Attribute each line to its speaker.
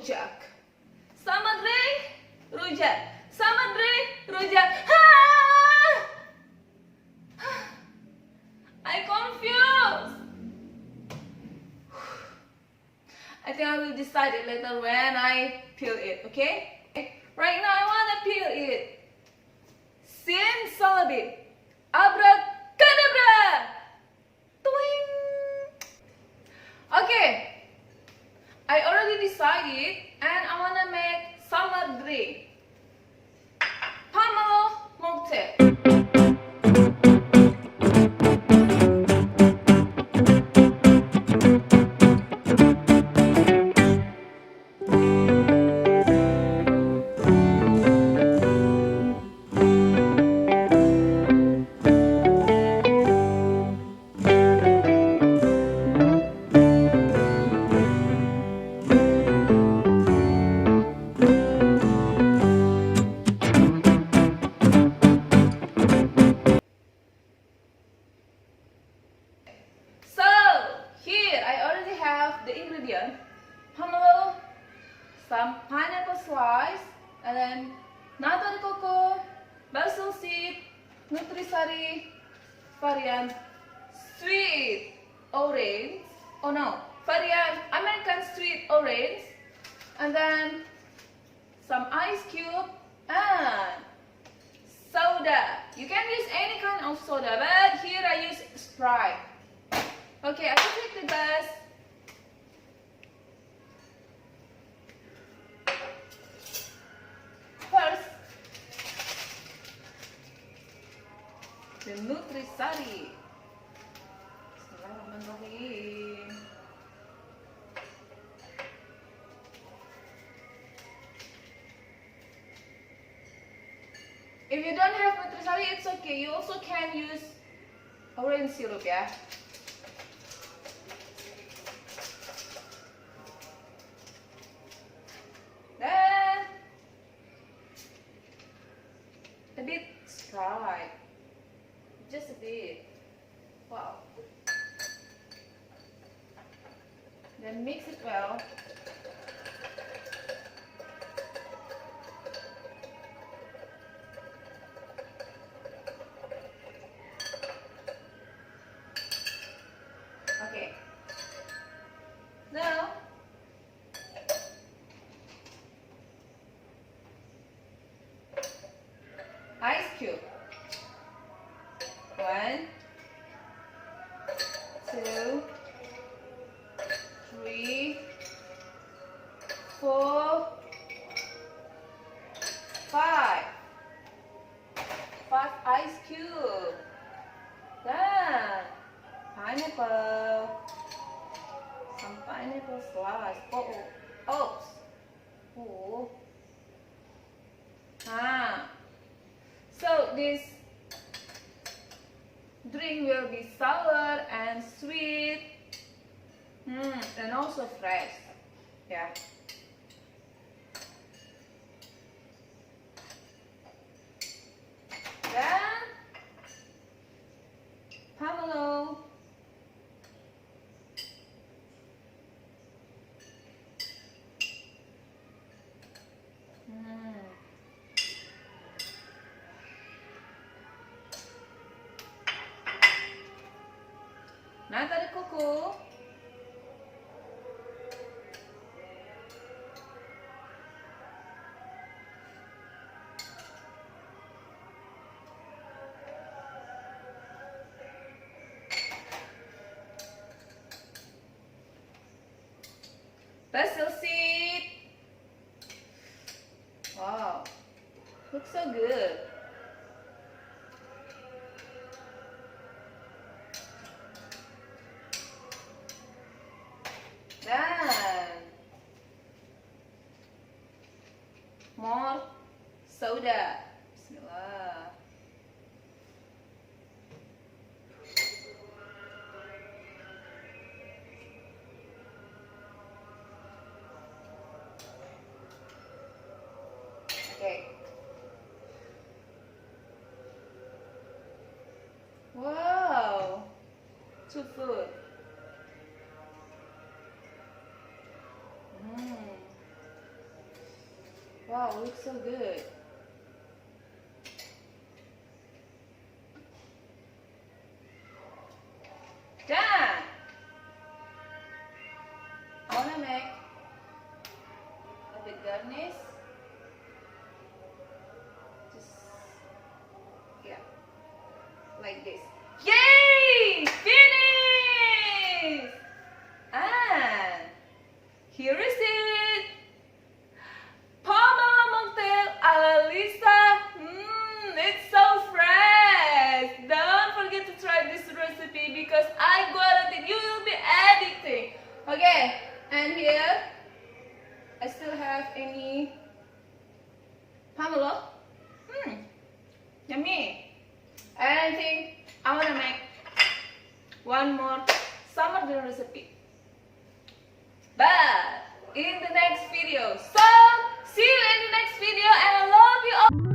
Speaker 1: rujak. Selamat drink rujak. Selamat drink rujak. I confused. I think I will decide it later when I peel it, okay? Right now I wanna peel it. Simsalabim. Abracadabra. Twing. Okay. I already decided and I wanna make summer drink. Pomelo Moctail. So, here I already have the ingredient. Pomelo, some pineapple slice, and then nata de coco, basil seed, nutrisari variant sweet orange. Oh no, variant American sweet orange, and then some ice cube and soda. You can use any kind of soda, but here I use Sprite. Okay, I will take the glass. First, the nutrisari. Bismillahirrahmanirrahim. If you don't have nutrisari, it's okay. You also can use orange syrup, ya. Then a bit Sprite, just a bit. Wow. Then mix it well. Okay. Now ice cube. 1, 2, 3, 4, 5. 5 ice cube. Then pineapple. Some pineapple slice. Oops. Oh. So this drink will be sour and sweet, and also fresh. Yeah. Then pomelo. Nata de coco. Basil seed. Wow, looks so good. Then more soda. Bismillah. Okay. Wow, looks so good. Done. I wanna make a bit garnish. Just yeah, like this. Yay! Finished! And here is it. Pomelo Moctail ala Lisa. It's so fresh. Don't forget to try this recipe because I guarantee you will be addicting. Okay, and here I still have any pomelo. Yummy. And I think I wanna make one more summer dinner recipe. But in the next video. So see you in the next video and I love you all.